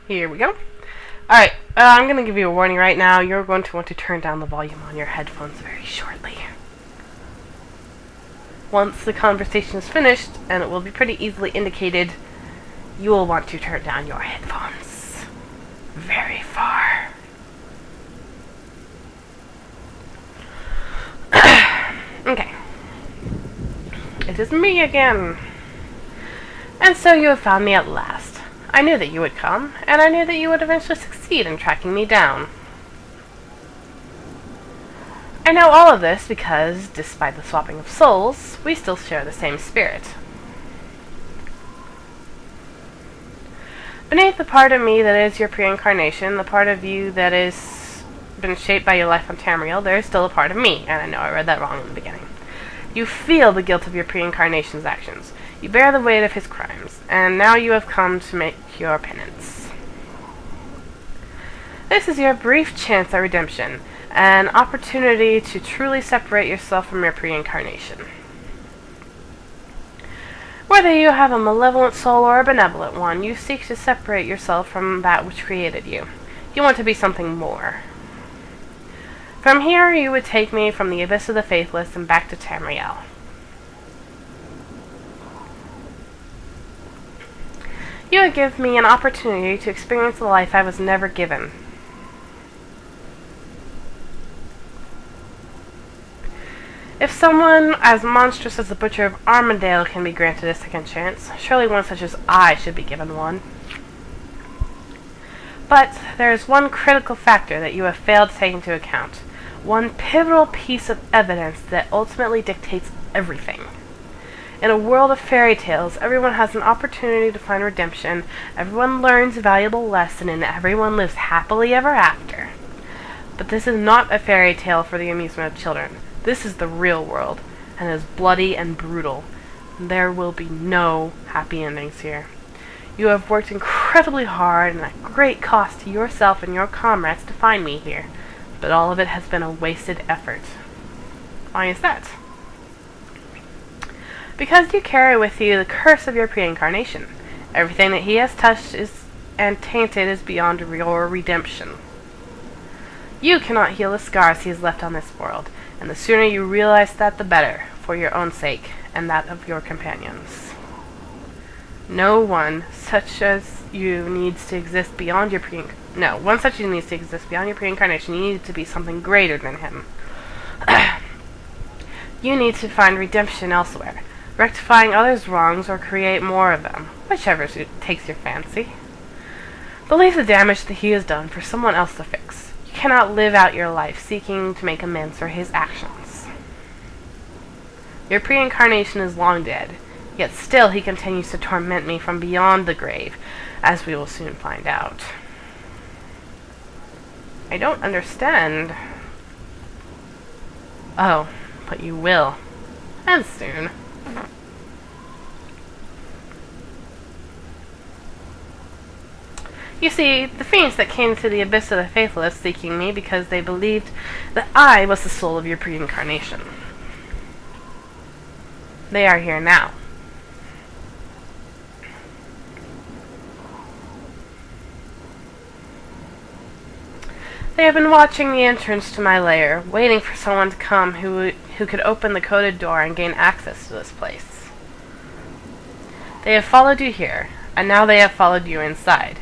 Here we go. Alright, I'm going to give you a warning right now. You're going to want to turn down the volume on your headphones very shortly. Once the conversation is finished, and it will be pretty easily indicated, you will want to turn down your headphones very far. Okay. It is me again. And so you have found me at last. I knew that you would come, and I knew that you would eventually succeed in tracking me down. I know all of this because, despite the swapping of souls, we still share the same spirit. Beneath the part of me that is your pre-incarnation, the part of you that is been shaped by your life on Tamriel, there is still a part of me, and I know I read that wrong in the beginning. You feel the guilt of your pre-incarnation's actions. You bear the weight of his crimes, and now you have come to make your penance. This is your brief chance at redemption, an opportunity to truly separate yourself from your pre-incarnation. Whether you have a malevolent soul or a benevolent one, you seek to separate yourself from that which created you. You want to be something more. From here, you would take me from the abyss of the faithless and back to Tamriel. You would give me an opportunity to experience the life I was never given. If someone as monstrous as the Butcher of Armandale can be granted a second chance, surely one such as I should be given one. But there is one critical factor that you have failed to take into account. One pivotal piece of evidence that ultimately dictates everything. In a world of fairy tales, everyone has an opportunity to find redemption, everyone learns a valuable lesson, and everyone lives happily ever after. But this is not a fairy tale for the amusement of children. This is the real world, and is bloody and brutal. There will be no happy endings here. You have worked incredibly hard and at great cost to yourself and your comrades to find me here, but all of it has been a wasted effort. Why is that? Because you carry with you the curse of your pre-incarnation. Everything that he has touched and tainted is beyond your redemption. You cannot heal the scars he has left on this world, and the sooner you realize that, the better, for your own sake and that of your companions. No one such as you needs to exist beyond your one such as you needs to exist beyond your pre-incarnation. You need to be something greater than him. You need to find redemption elsewhere, rectifying others' wrongs or create more of them, whichever takes your fancy. But leave the damage that he has done for someone else to fix. You cannot live out your life seeking to make amends for his actions. Your pre-incarnation is long dead, yet still he continues to torment me from beyond the grave, as we will soon find out. I don't understand. Oh, but you will. And soon. You see, the fiends that came to the abyss of the faithless seeking me because they believed that I was the soul of your pre-incarnation. They are here now. They have been watching the entrance to my lair, waiting for someone to come who could open the coded door and gain access to this place. They have followed you here, and now they have followed you inside.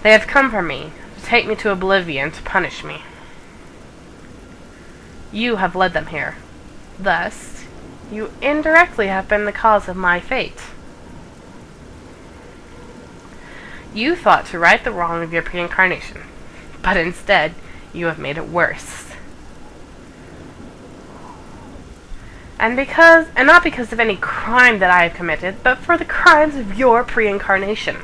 They have come for me, to take me to Oblivion to punish me. You have led them here. Thus, you indirectly have been the cause of my fate. You thought to right the wrong of your pre-incarnation, but instead, you have made it worse. And not because of any crime that I have committed, but for the crimes of your pre-incarnation.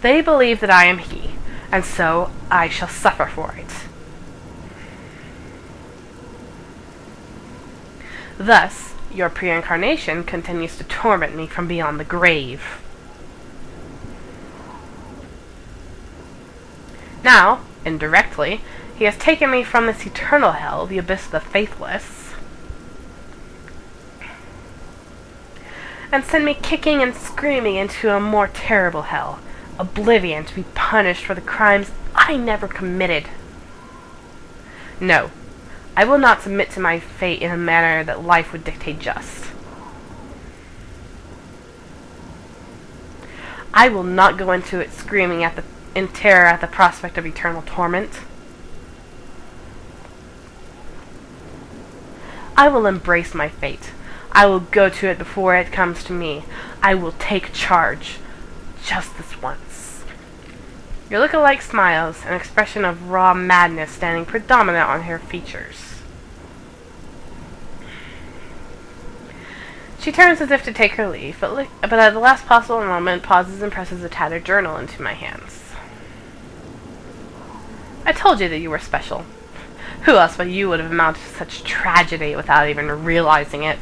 They believe that I am he, and so I shall suffer for it. Thus, your pre-incarnation continues to torment me from beyond the grave. Now, indirectly, he has taken me from this eternal hell, the abyss of the faithless, and send me kicking and screaming into a more terrible hell, Oblivion, to be punished for the crimes I never committed. No, I will not submit to my fate in a manner that life would dictate just. I will not go into it screaming in terror at the prospect of eternal torment. I will embrace my fate. I will go to it before it comes to me. I will take charge. Just this once. Your lookalike smiles, an expression of raw madness standing predominant on her features. She turns as if to take her leave, but at the last possible moment pauses and presses a tattered journal into my hands. I told you that you were special. Who else but you would have amounted to such tragedy without even realizing it?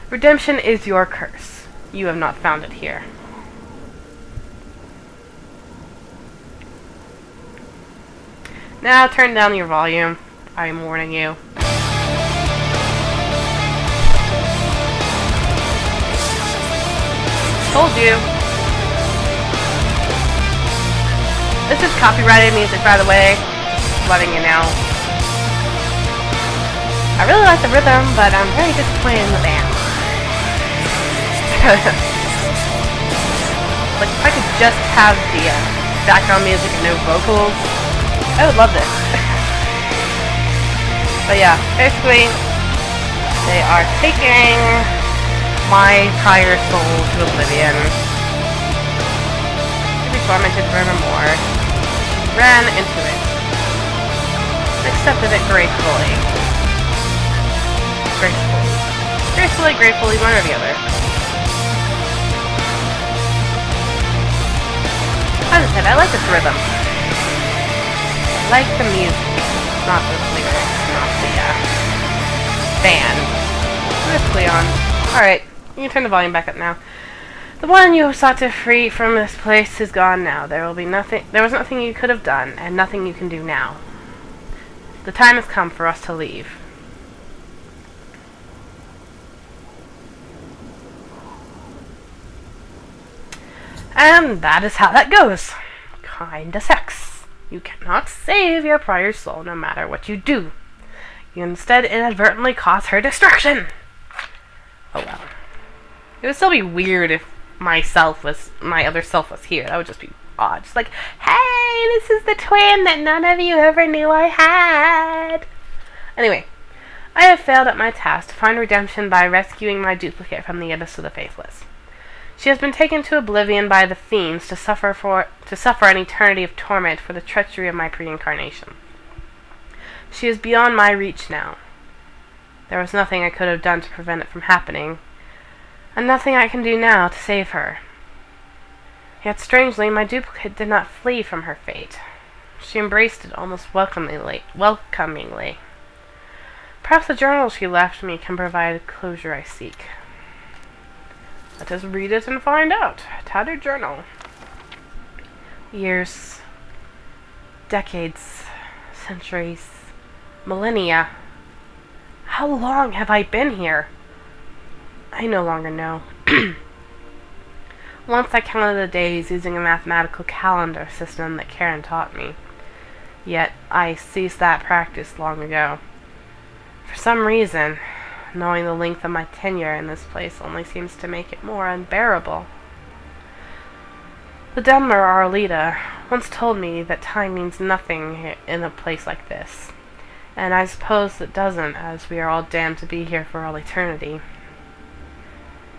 Redemption is your curse. You have not found it here. Now turn down your volume. I am warning you. Told you. This is copyrighted music, by the way. Just letting you know. I really like the rhythm, but I'm very disappointed in the band. Like, if I could just have the background music and no vocals, I would love this. But yeah, basically, they are taking my prior soul to Oblivion to be tormented forevermore. Ran into it. Accepted it gracefully. Gratefully, one or the other. As I said, I like this rhythm. I like the music, not the lyrics, not the band. It's Cleon. Alright, you can turn the volume back up now. The one you sought to free from this place is gone now. There was nothing you could have done, and nothing you can do now. The time has come for us to leave. And that is how that goes. Kinda sucks. You cannot save your prior soul no matter what you do. You instead inadvertently cause her destruction. Oh well. It would still be weird if my other self was here. That would just be odd. Just like, hey, this is the twin that none of you ever knew I had. Anyway, I have failed at my task to find redemption by rescuing my duplicate from the abyss of the faithless. She has been taken to Oblivion by the Fiends to suffer an eternity of torment for the treachery of my pre-incarnation. She is beyond my reach now. There was nothing I could have done to prevent it from happening, and nothing I can do now to save her. Yet strangely, my duplicate did not flee from her fate. She embraced it almost welcomingly. Perhaps the journal she left me can provide the closure I seek. Let us read it and find out. Tattered journal. Years, decades, centuries, millennia. How long have I been here? I no longer know. Once I counted the days using a mathematical calendar system that Karen taught me. Yet I ceased that practice long ago. For some reason, knowing the length of my tenure in this place only seems to make it more unbearable. The Dumber Arlita once told me that time means nothing in a place like this, and I suppose it doesn't, as we are all damned to be here for all eternity.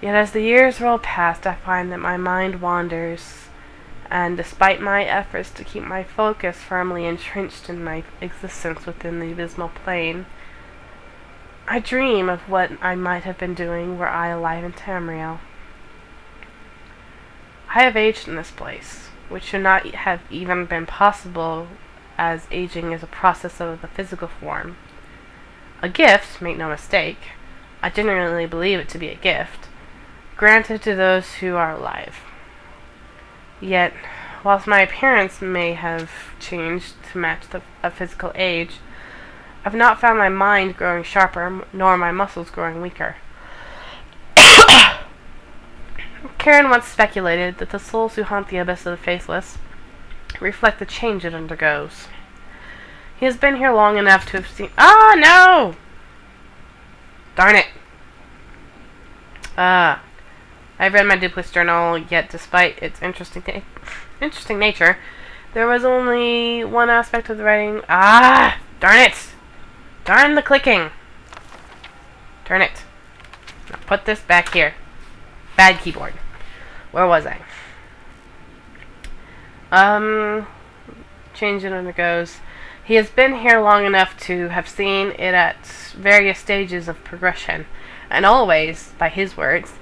Yet as the years roll past, I find that my mind wanders, and despite my efforts to keep my focus firmly entrenched in my existence within the abysmal plane, I dream of what I might have been doing were I alive in Tamriel. I have aged in this place, which should not have even been possible, as aging is a process of the physical form. A gift, make no mistake, I genuinely believe it to be a gift, granted to those who are alive. Yet, whilst my appearance may have changed to match a physical age, I've not found my mind growing sharper, nor my muscles growing weaker. Karen once speculated that the souls who haunt the abyss of the faithless reflect the change it undergoes. He has been here long enough to have seen... Ah, no! Darn it. I've read my duplic's journal, yet despite its interesting nature, there was only one aspect of the writing... Ah! Darn it! Darn the clicking! Darn it. Now put this back here. Bad keyboard. Where was I? Change it undergoes. He has been here long enough to have seen it at various stages of progression, and always, by his words,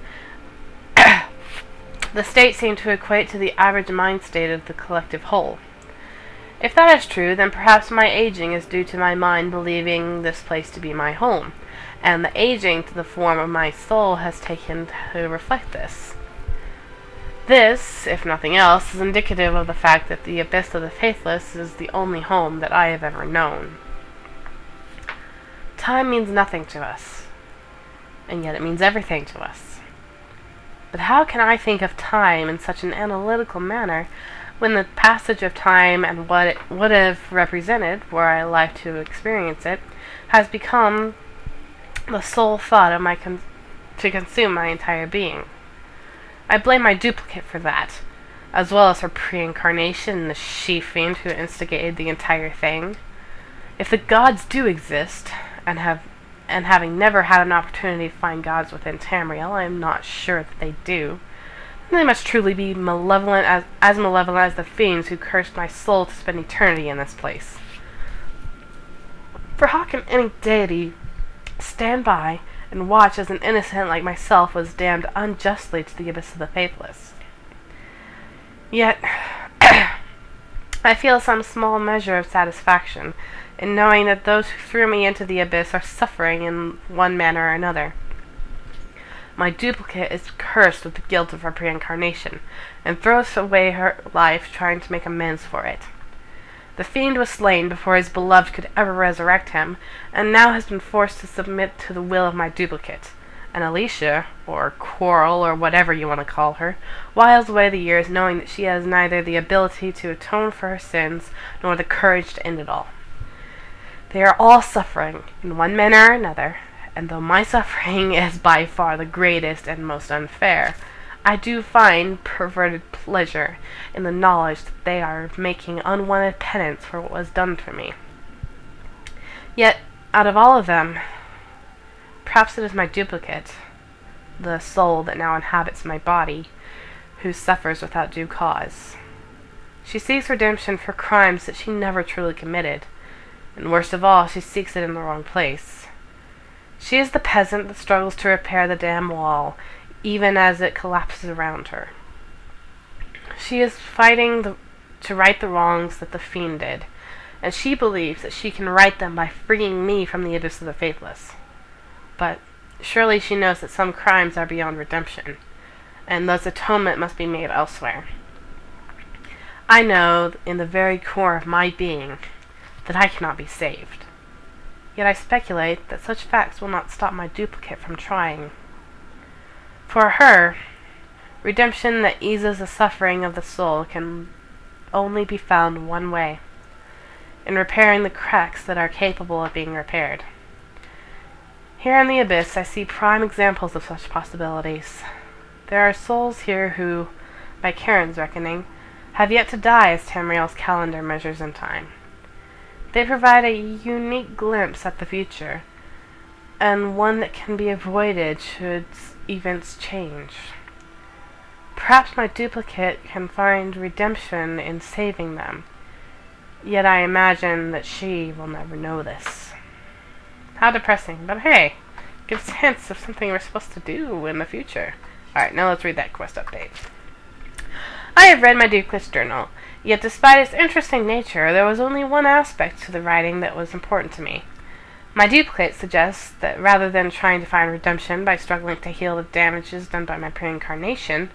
the state seemed to equate to the average mind state of the collective whole. If that is true, then perhaps my aging is due to my mind believing this place to be my home, and the aging to the form of my soul has taken to reflect this. This, if nothing else, is indicative of the fact that the abyss of the faithless is the only home that I have ever known. Time means nothing to us, and yet it means everything to us. But how can I think of time in such an analytical manner when the passage of time and what it would have represented, were I alive to experience it, has become the sole thought of to consume my entire being? I blame my duplicate for that, as well as her pre-incarnation, the she-fiend who instigated the entire thing. If the gods do exist, and having never had an opportunity to find gods within Tamriel, I am not sure that they do, then they must truly be malevolent as malevolent as the fiends who cursed my soul to spend eternity in this place. For how can any deity stand by and watch as an innocent like myself was damned unjustly to the abyss of the faithless? Yet, I feel some small measure of satisfaction in knowing that those who threw me into the abyss are suffering in one manner or another. My duplicate is cursed with the guilt of her pre-incarnation, and throws away her life trying to make amends for it. The fiend was slain before his beloved could ever resurrect him, and now has been forced to submit to the will of my duplicate. And Alicia, or Quarrel, or whatever you want to call her, whiles away the years knowing that she has neither the ability to atone for her sins, nor the courage to end it all. They are all suffering, in one manner or another, and though my suffering is by far the greatest and most unfair, I do find perverted pleasure in the knowledge that they are making unwanted penance for what was done for me. Yet, out of all of them, perhaps it is my duplicate, the soul that now inhabits my body, who suffers without due cause. She seeks redemption for crimes that she never truly committed, and worst of all, she seeks it in the wrong place. She is the peasant that struggles to repair the dam wall, even as it collapses around her. She is fighting to right the wrongs that the fiend did, and she believes that she can right them by freeing me from the abyss of the faithless. But surely she knows that some crimes are beyond redemption, and thus atonement must be made elsewhere. I know, in the very core of my being, that I cannot be saved. Yet I speculate that such facts will not stop my duplicate from trying. For her, redemption that eases the suffering of the soul can only be found one way, in repairing the cracks that are capable of being repaired. Here in the abyss I see prime examples of such possibilities. There are souls here who, by Karen's reckoning, have yet to die as Tamriel's calendar measures in time. They provide a unique glimpse at the future, and one that can be avoided should events change. Perhaps my duplicate can find redemption in saving them, yet I imagine that she will never know this. How depressing, but hey, gives hints of something we're supposed to do in the future. Alright, now let's read that quest update. I have read my duplicate's journal, yet despite its interesting nature, there was only one aspect to the writing that was important to me. My duplicate suggests that rather than trying to find redemption by struggling to heal the damages done by my pre-incarnation,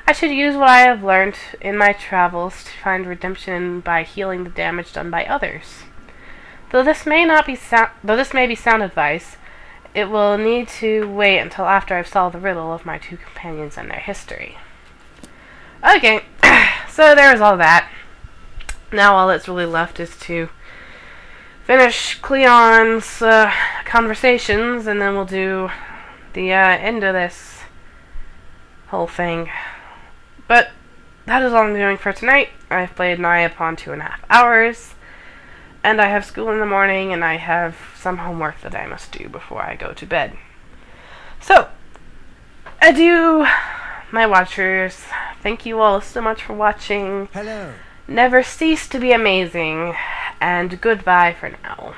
I should use what I have learned in my travels to find redemption by healing the damage done by others. Though this may be sound advice, it will need to wait until after I've solved the riddle of my two companions and their history. Okay, so there's all that. Now all that's really left is to finish Cleon's conversations, and then we'll do the end of this whole thing. But that is all I'm doing for tonight. I've played nigh upon 2.5 hours, and I have school in the morning, and I have some homework that I must do before I go to bed. So, adieu, my watchers. Thank you all so much for watching. Hello. Never cease to be amazing, and goodbye for now.